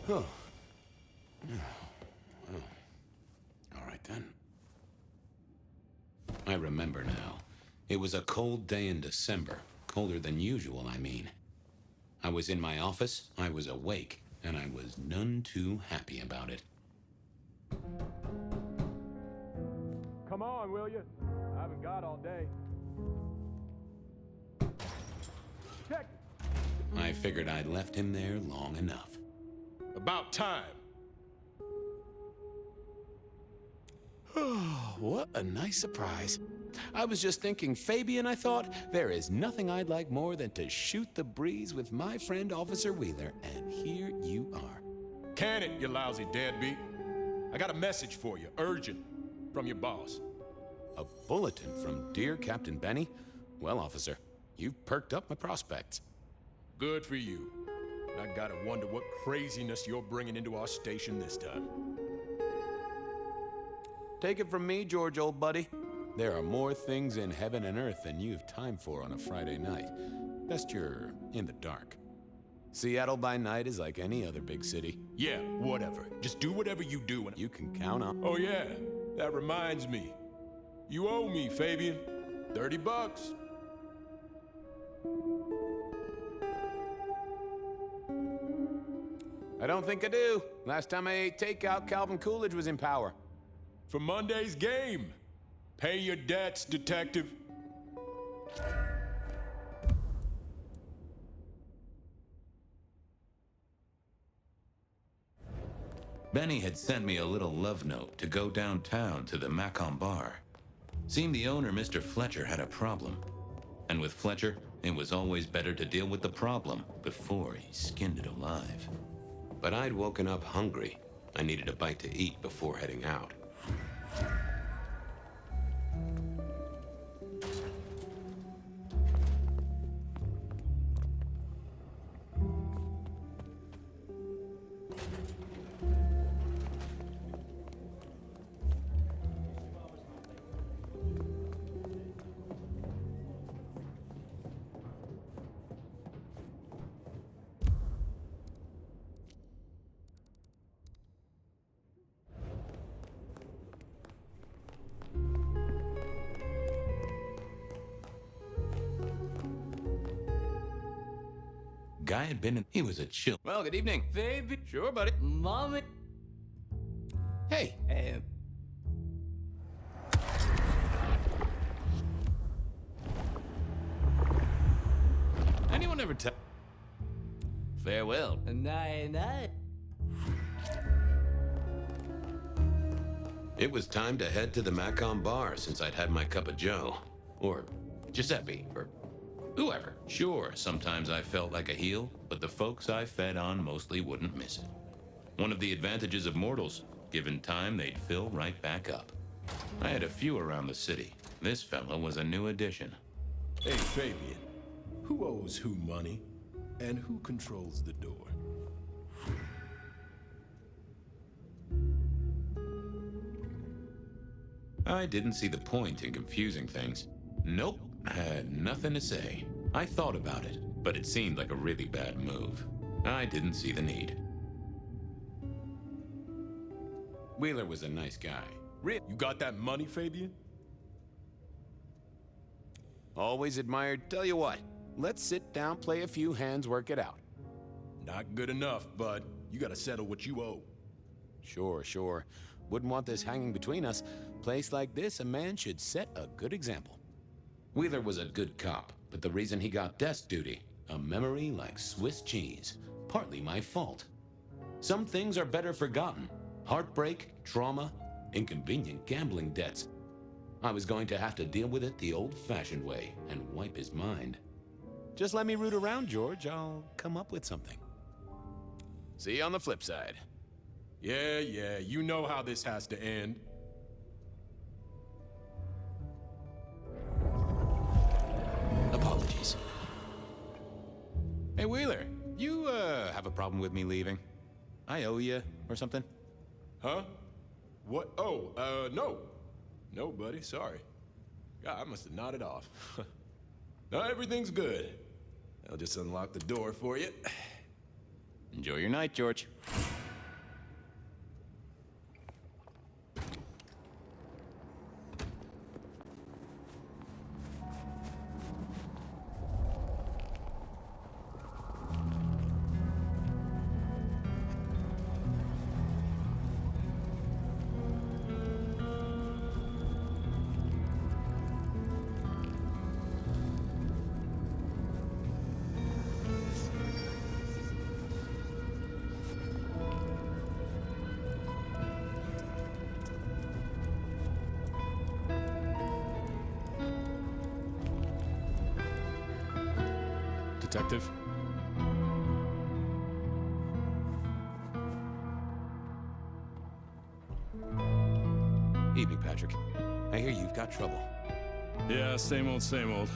Oh. All right, then. I remember now. It was a cold day in December. Colder than usual, I mean. I was in my office, I was awake, and I was none too happy about it. Come on, will you? I haven't got all day. Check. I figured I'd left him there long enough. About time. What a nice surprise. I was just thinking, Fabian, I thought, there is nothing I'd like more than to shoot the breeze with my friend Officer Wheeler, and here you are. Can it, you lousy deadbeat? I got a message for you, urgent, from your boss. A bulletin from dear Captain Benny? Well, officer, you've perked up my prospects. Good for you. I gotta wonder what craziness you're bringing into our station this time. Take it from me, George, old buddy. There are more things in heaven and earth than you've time for on a Friday night. Best you're in the dark. Seattle by night is like any other big city. Yeah, whatever. Just do whatever you do and You can count on. Oh yeah, that reminds me. You owe me, Fabian. $30. I don't think I do. Last time I ate takeout, Calvin Coolidge was in power. For Monday's game. Pay your debts, detective. Benny had sent me a little love note to go downtown to the Macon bar. Seemed the owner, Mr. Fletcher, had a problem. And with Fletcher, it was always better to deal with the problem before he skinned it alive. But I'd woken up hungry. I needed a bite to eat before heading out. Guy had been in, he was a chill. Well, good evening. Baby, Sure, buddy. mommy. Hey, anyone ever tell? Farewell. Night. It was time to head to the Macon bar since I'd had my cup of joe. Or Giuseppe, or whoever. Sure, sometimes I felt like a heel, but the folks I fed on mostly wouldn't miss it. One of the advantages of mortals, given time, they'd fill right back up. I had a few around the city. This fella was a new addition. Hey, Fabian. Who owes who money? And who controls the door? I didn't see the point in confusing things. Nope, I had nothing to say. I thought about it, but it seemed like a really bad move. I didn't see the need. Wheeler was a nice guy. You got that money, Fabian? Always admired. Tell you what, let's sit down, play a few hands, work it out. Not good enough, bud. You gotta settle what you owe. Sure. Wouldn't want this hanging between us. Place like this, a man should set a good example. Wheeler was a good cop, but the reason he got desk duty, a memory like Swiss cheese. Partly my fault. Some things are better forgotten. Heartbreak, trauma, inconvenient gambling debts. I was going to have to deal with it the old-fashioned way and wipe his mind. Just let me root around, George. I'll come up with something. See you on the flip side. Yeah, you know how this has to end. Apologies. Hey, Wheeler, you, have a problem with me leaving? I owe you or something? Huh? What? Oh, no. No, buddy, sorry. God, I must have nodded off. No, everything's good. I'll just unlock the door for you. Enjoy your night, George. Detective. Evening, Patrick. I hear you've got trouble. Yeah, same old, same old.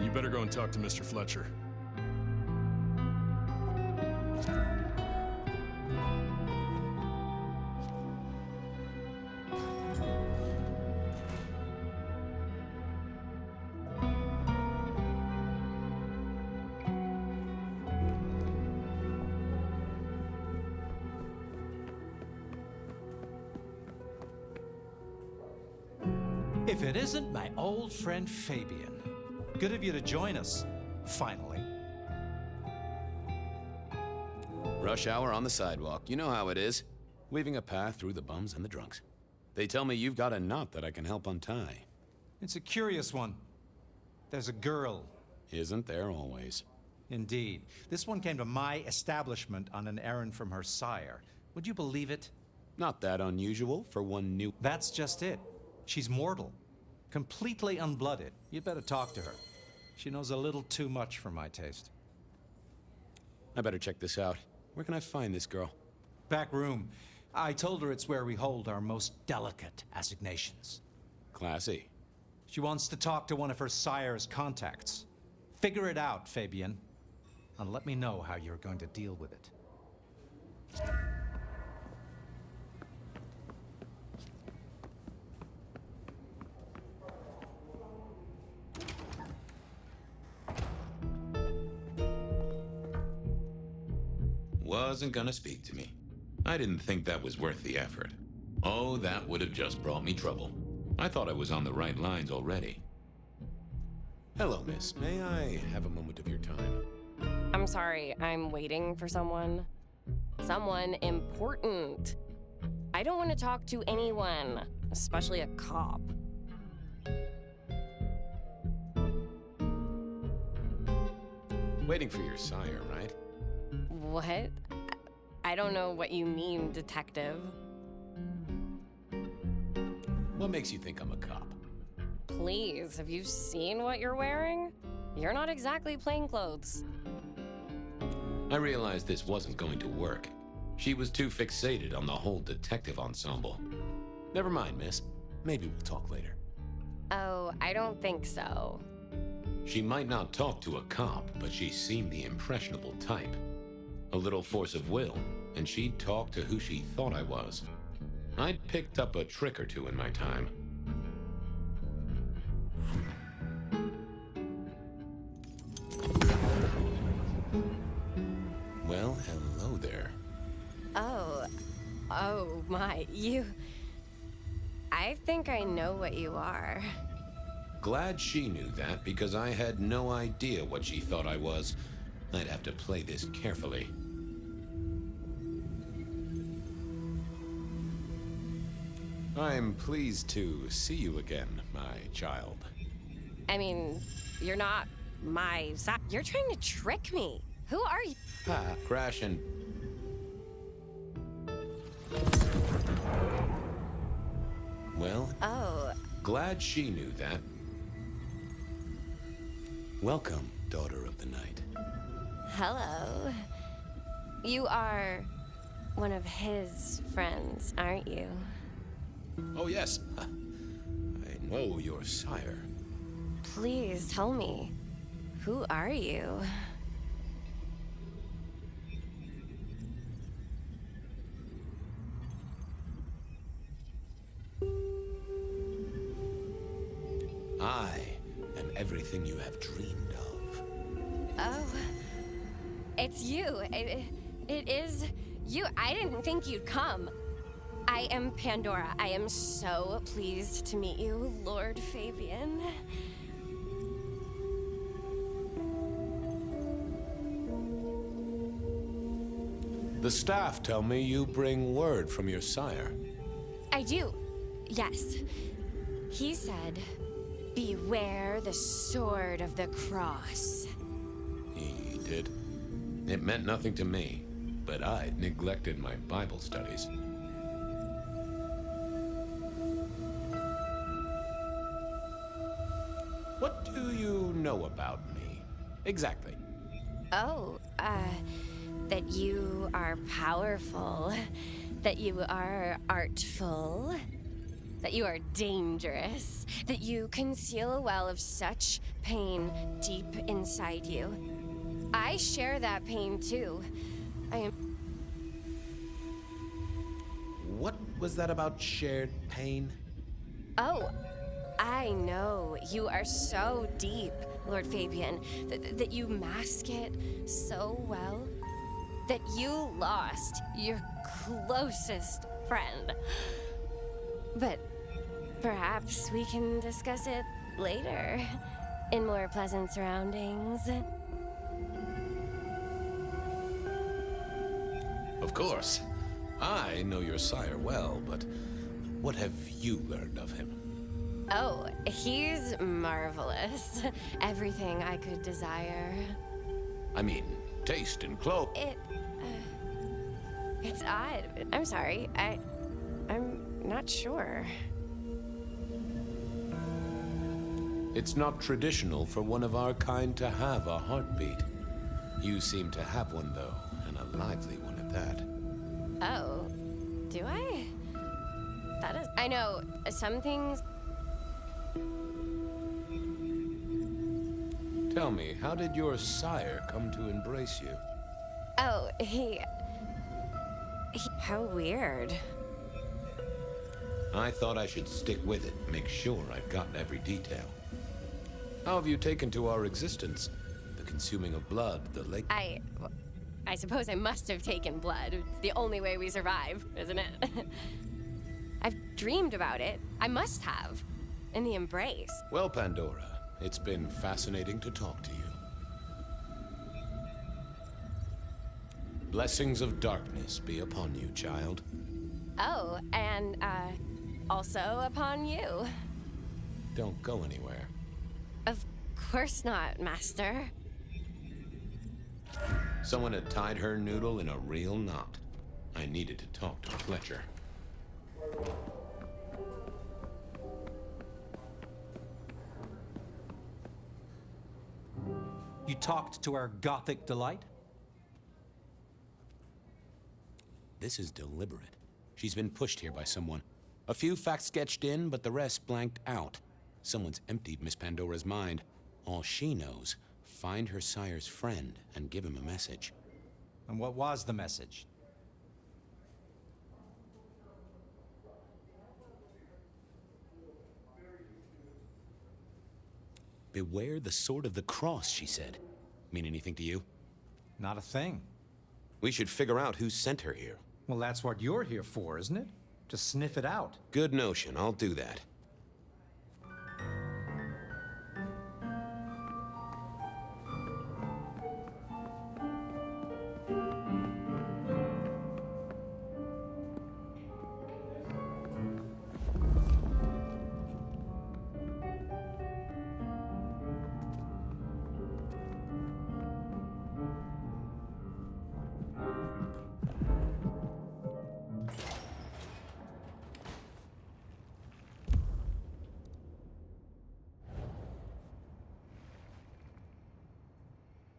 You better go and talk to Mr. Fletcher. If it isn't my old friend Fabian. Good of you to join us, finally. Rush hour on the sidewalk. You know how it is. Weaving a path through the bums and the drunks. They tell me you've got a knot that I can help untie. It's a curious one. There's a girl. Isn't there always? Indeed. This one came to my establishment on an errand from her sire. Would you believe it? Not that unusual for one new... That's just it. She's mortal. Completely unblooded. You'd better talk to her. She knows a little too much for my taste. I better check this out. Where can I find this girl? Back room. I told her it's where we hold our most delicate assignations. Classy. She wants to talk to one of her sire's contacts. Figure it out, Fabian. And let me know how you're going to deal with it. Wasn't gonna speak to me. I didn't think that was worth the effort. Oh, that would have just brought me trouble. I thought I was on the right lines already. Hello, miss. May I have a moment of your time? I'm sorry, I'm waiting for someone. Someone important. I don't want to talk to anyone, especially a cop. Waiting for your sire, right? What? I don't know what you mean, detective. What makes you think I'm a cop? Please, have you seen what you're wearing? You're not exactly plainclothes. I realized this wasn't going to work. She was too fixated on the whole detective ensemble. Never mind, miss. Maybe we'll talk later. Oh, I don't think so. She might not talk to a cop, but she seemed the impressionable type. A little force of will, and she'd talk to who she thought I was. I'd picked up a trick or two in my time. Well, hello there. Oh my, I think I know what you are. Glad she knew that, because I had no idea what she thought I was. I'd have to play this carefully. I'm pleased to see you again, my child. I mean, you're not my You're trying to trick me. Who are you? Ha, crashing. Well, Glad she knew that. welcome, daughter of the night. Hello. You are one of his friends, aren't you? Oh, yes. I know your sire. Please tell me, who are you? I am everything you have dreamed of. Oh, it's you. It is you. I didn't think you'd come. I am Pandora. I am so pleased to meet you, Lord Fabian. The staff tell me you bring word from your sire. I do. Yes. He said, beware the sword of the cross. He did. It meant nothing to me, but I'd neglected my Bible studies. What do you know about me? Exactly. Oh, that you are powerful, that you are artful, that you are dangerous, that you conceal a well of such pain deep inside you. I share that pain too. I am. What was that about shared pain? Oh, I know. You are so deep, Lord Fabian, that you mask it so well. That you lost your closest friend. But perhaps we can discuss it later, in more pleasant surroundings. Of course. I know your sire well, but what have you learned of him? Oh, he's marvelous. Everything I could desire. I mean, taste and clothes. It's odd. I'm sorry. I'm not sure. It's not traditional for one of our kind to have a heartbeat. You seem to have one, though, and a lively one at that. Oh, do I? That is. I know some things. Tell me, how did your sire come to embrace you? Oh, how weird. I thought I should stick with it, make sure I've gotten every detail. How have you taken to our existence? The consuming of blood, the lake... I suppose I must have taken blood. It's the only way we survive, isn't it? I've dreamed about it. I must have. In the embrace. Well, Pandora, it's been fascinating to talk to you. Blessings of darkness be upon you, child. Oh, and, also upon you. Don't go anywhere. Of course not, Master. Someone had tied her noodle in a real knot. I needed to talk to Fletcher. You talked to our Gothic delight? This is deliberate. She's been pushed here by someone. A few facts sketched in, but the rest blanked out. Someone's emptied Miss Pandora's mind. All she knows, find her sire's friend and give him a message. And what was the message? Beware the sword of the cross, she said. Mean anything to you? Not a thing. We should figure out who sent her here. Well, that's what you're here for, isn't it? To sniff it out. Good notion, I'll do that.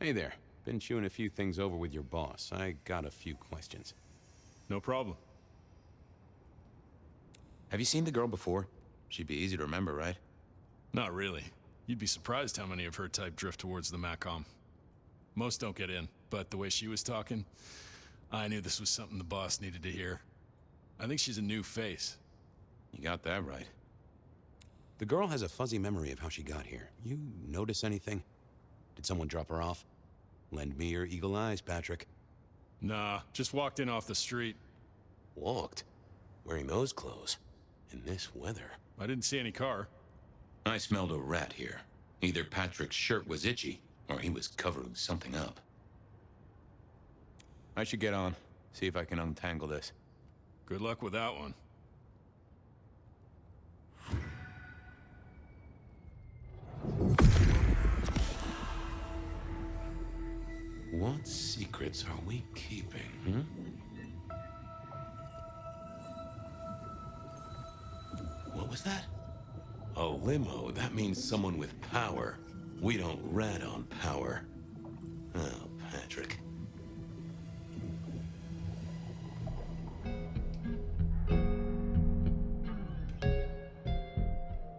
Hey there. Been chewing a few things over with your boss. I got a few questions. No problem. Have you seen the girl before? She'd be easy to remember, right? Not really. You'd be surprised how many of her type drift towards the Macom. Most don't get in, but the way she was talking, I knew this was something the boss needed to hear. I think she's a new face. You got that right. The girl has a fuzzy memory of how she got here. You notice anything? Did someone drop her off? Lend me your eagle eyes, Patrick. Nah, just walked in off the street. Walked? Wearing those clothes? In this weather? I didn't see any car. I smelled a rat here. Either Patrick's shirt was itchy, or he was covering something up. I should get on, see if I can untangle this. Good luck with that one. What secrets are we keeping, What was that? A limo. That means someone with power. We don't rat on power. Oh, Patrick.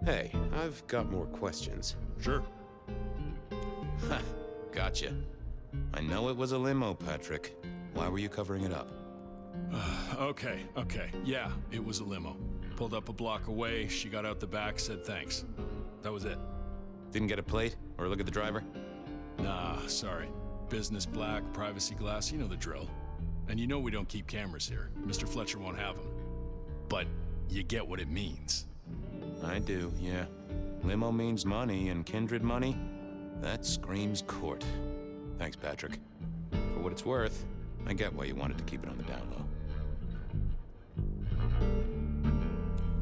Hey, I've got more questions. Sure. Ha! Gotcha. I know it was a limo, Patrick. Why were you covering it up? Okay. Yeah, it was a limo. Pulled up a block away, she got out the back, said thanks. That was it. Didn't get a plate or look at the driver? Nah, sorry. Business black, privacy glass, you know the drill. And you know we don't keep cameras here. Mr. Fletcher won't have them. But you get what it means. I do, yeah. Limo means money, and kindred money? That screams court. Thanks, Patrick. For what it's worth, I get why you wanted to keep it on the down low.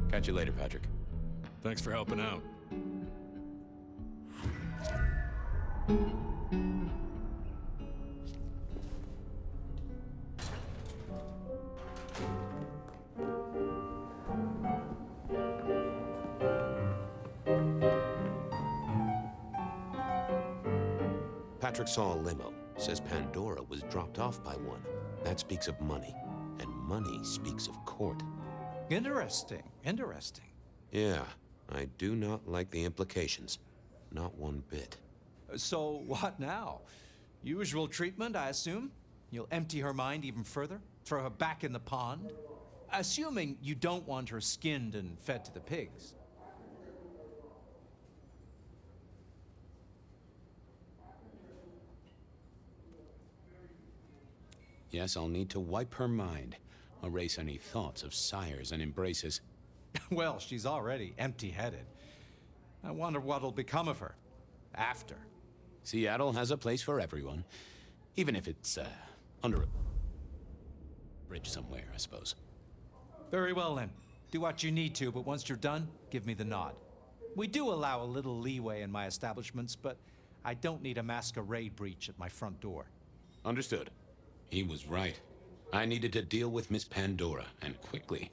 Catch you later, Patrick. Thanks for helping out. Patrick saw a limo. Says Pandora was dropped off by one. That speaks of money. And money speaks of court. Interesting. Yeah, I do not like the implications. Not one bit. So, what now? Usual treatment, I assume? You'll empty her mind even further? Throw her back in the pond? Assuming you don't want her skinned and fed to the pigs. Yes, I'll need to wipe her mind. Erase any thoughts of sires and embraces. Well, she's already empty-headed. I wonder what'll become of her after. Seattle has a place for everyone. Even if it's, under a bridge somewhere, I suppose. Very well, then. Do what you need to, but once you're done, give me the nod. We do allow a little leeway in my establishments, but I don't need a masquerade breach at my front door. Understood. He was right. I needed to deal with Miss Pandora, and quickly.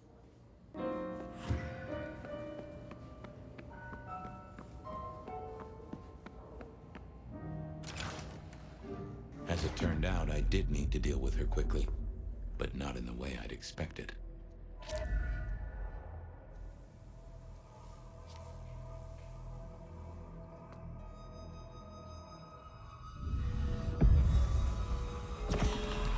As it turned out, I did need to deal with her quickly, but not in the way I'd expected.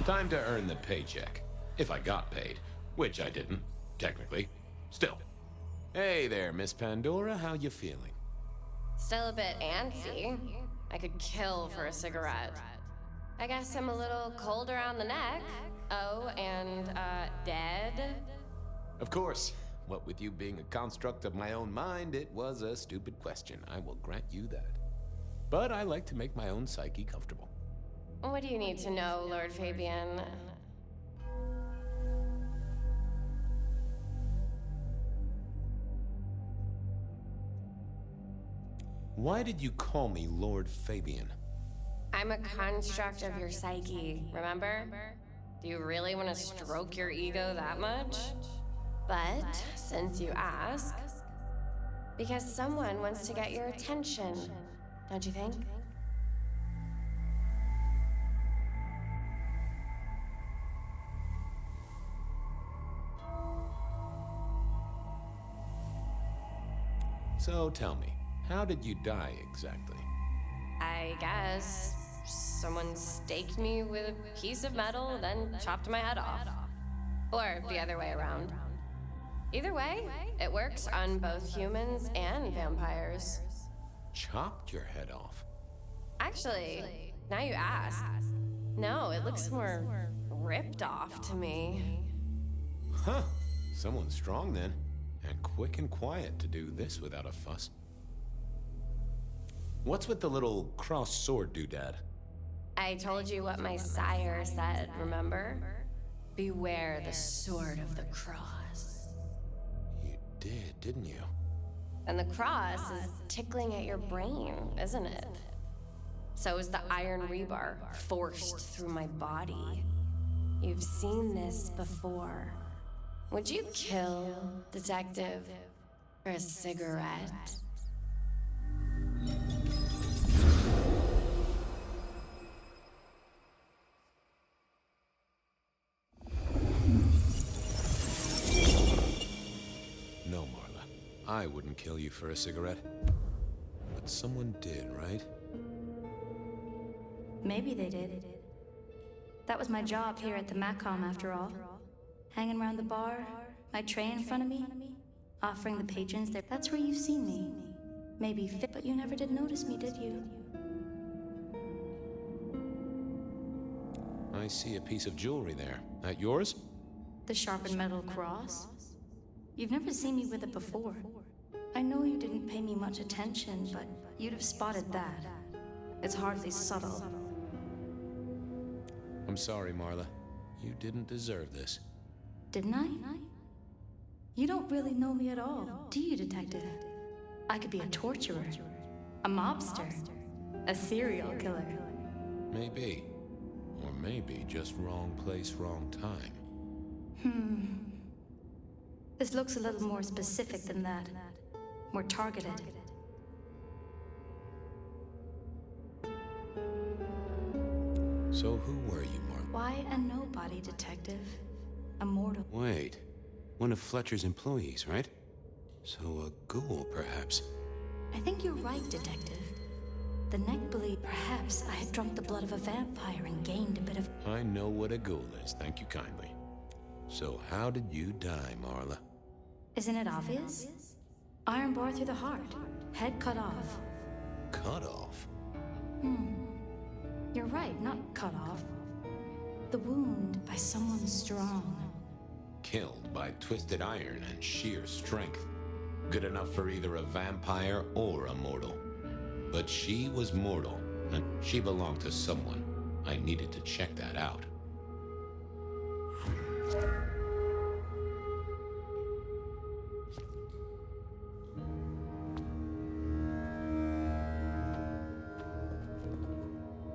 Time to earn the paycheck. If I got paid. Which I didn't, technically. Still. Hey there, Miss Pandora, how you feeling? Still a bit antsy. I could kill for a cigarette. I guess I'm a little cold around the neck. Oh, and, dead? Of course. What with you being a construct of my own mind, it was a stupid question. I will grant you that. But I like to make my own psyche comfortable. What do you need to know, Lord Fabian? Why did you call me Lord Fabian? I'm a construct of your psyche, remember? Do you really want to stroke your ego that much? But, since you ask, because someone wants to get your attention, don't you think? So tell me, how did you die exactly? I guess someone staked me with a piece of metal, then chopped my head off. Or the other way around. Either way, it works on both humans and vampires. Chopped your head off? Actually, now you ask. No, it looks more ripped off to me. Huh. Someone strong then. And quick and quiet to do this without a fuss. What's with the little cross sword doodad? I told you what my sire said, remember? Beware the sword of the cross. You did, didn't you? And the cross is tickling at your brain, isn't it? So is the iron rebar forced through my body. You've seen this before. Would you kill, detective, for a cigarette? I wouldn't kill you for a cigarette. But someone did, right? Maybe they did. That was my job here at the Macom, after all. Hanging around the bar, my tray in front of me, offering the patrons their... That's where you've seen me. Maybe fit, but you never did notice me, did you? I see a piece of jewelry there. That yours? The sharpened metal cross? You've never seen me with it before. I know you didn't pay me much attention, but you'd have spotted that. It's hardly subtle. I'm sorry, Marla. You didn't deserve this. Didn't I? You don't really know me at all, do you, Detective? I could be a torturer, a mobster, a serial killer. Maybe. Or maybe just wrong place, wrong time. This looks a little more specific than that. More targeted. So who were you, Marla? Why a nobody, Detective? A mortal. Wait. One of Fletcher's employees, right? So a ghoul, perhaps. I think you're right, Detective. The neck believed perhaps I had drunk the blood of a vampire and gained a bit of... I know what a ghoul is, thank you kindly. So how did you die, Marla? Isn't it obvious? Iron bar through the heart. Head cut off. Cut off? You're right, not cut off. The wound by someone strong. Killed by twisted iron and sheer strength. Good enough for either a vampire or a mortal. But she was mortal, and she belonged to someone. I needed to check that out.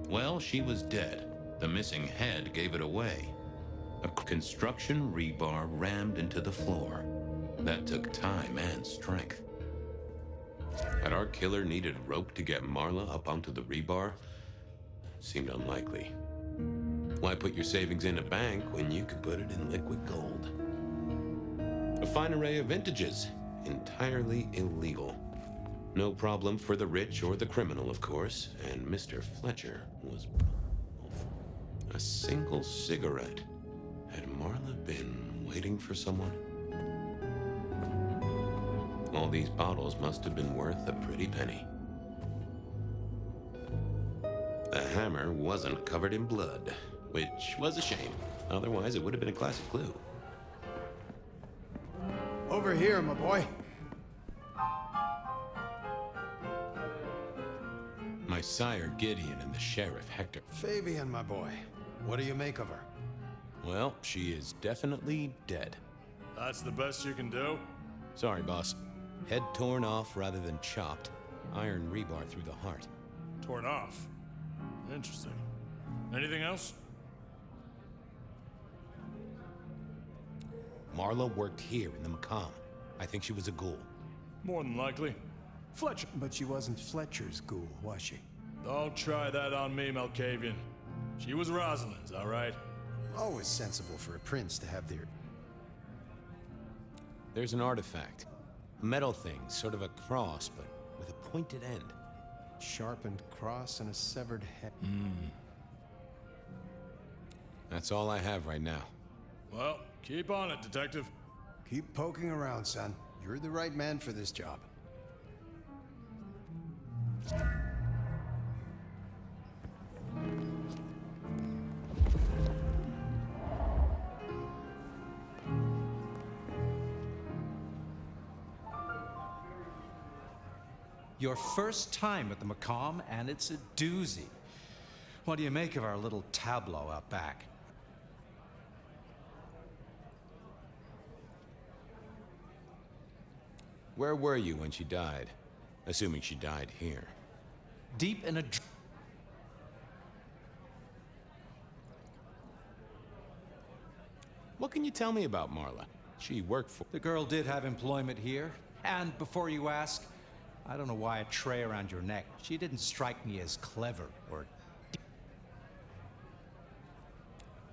Well, she was dead. The missing head gave it away. A construction rebar rammed into the floor. That took time and strength. Had our killer needed rope to get Marla up onto the rebar? Seemed unlikely. Why put your savings in a bank when you could put it in liquid gold? A fine array of vintages. Entirely illegal. No problem for the rich or the criminal, of course, and Mr. Fletcher was... A single cigarette. Had Marla been waiting for someone? All these bottles must have been worth a pretty penny. The hammer wasn't covered in blood, which was a shame. Otherwise, it would have been a classic clue. Over here, my boy. My sire Gideon and the sheriff Hector. Fabian, my boy. What do you make of her? Well, she is definitely dead. That's the best you can do? Sorry, boss. Head torn off rather than chopped. Iron rebar through the heart. Torn off. Interesting. Anything else? Marla worked here in the Macomb. I think she was a ghoul. More than likely. Fletcher. But she wasn't Fletcher's ghoul, was she? Don't try that on me, Malkavian. She was Rosalind's, all right? Always sensible for a prince to have their... There's an artifact. A metal thing, sort of a cross, but with a pointed end. Sharpened cross and a severed head. That's all I have right now. Well, keep on it, Detective. Keep poking around, son. You're the right man for this job. Your first time at the Macomb, and it's a doozy. What do you make of our little tableau out back? Where were you when she died? Assuming she died here. Deep in a... What can you tell me about Marla? She worked for... The girl did have employment here. And before you ask, I don't know why a tray around your neck. She didn't strike me as clever or...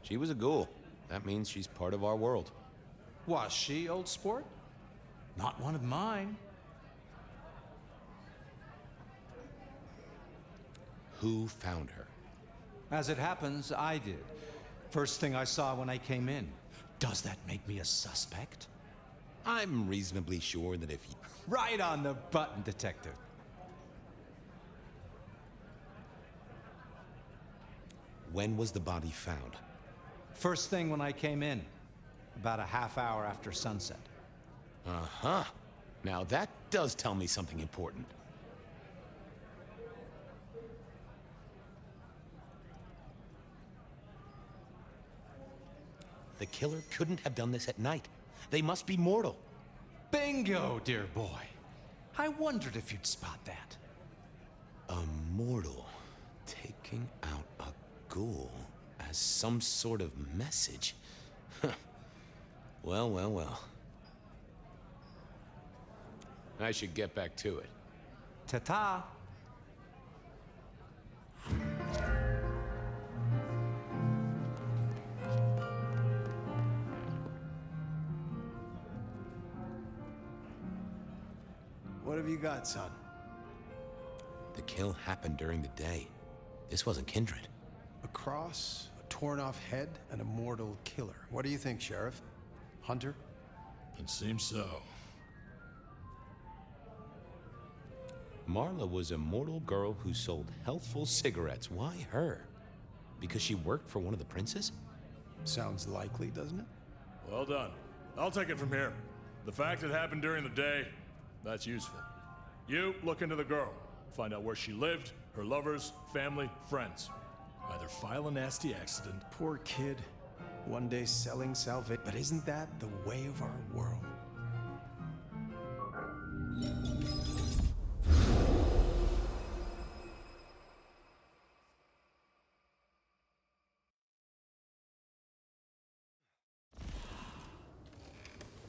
She was a ghoul. That means she's part of our world. Was she, old sport? Not one of mine. Who found her? As it happens, I did. First thing I saw when I came in. Does that make me a suspect? I'm reasonably sure that if you... Right on the button, Detective. When was the body found? First thing when I came in. About a half hour after sunset. Uh-huh. Now that does tell me something important. The killer couldn't have done this at night. They must be mortal. Bingo, dear boy. I wondered if you'd spot that. A mortal taking out a ghoul as some sort of message. Well, well, well. I should get back to it. Ta-ta. What have you got, son? The kill happened during the day. This wasn't kindred. A cross, a torn-off head, and a mortal killer. What do you think, Sheriff? Hunter? It seems so. Marla was a mortal girl who sold healthful cigarettes. Why her? Because she worked for one of the princes? Sounds likely, doesn't it? Well done. I'll take it from here. The fact it happened during the day, that's useful. You look into the girl. Find out where she lived, her lovers, family, friends. Either file a nasty accident. Poor kid. One day selling salvation. But isn't that the way of our world?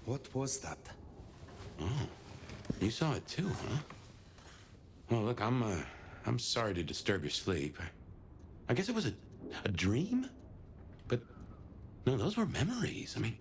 What was that? Oh, you saw it too, huh? Well, look, I'm sorry to disturb your sleep. I guess it was a dream? But, no, those were memories. I mean,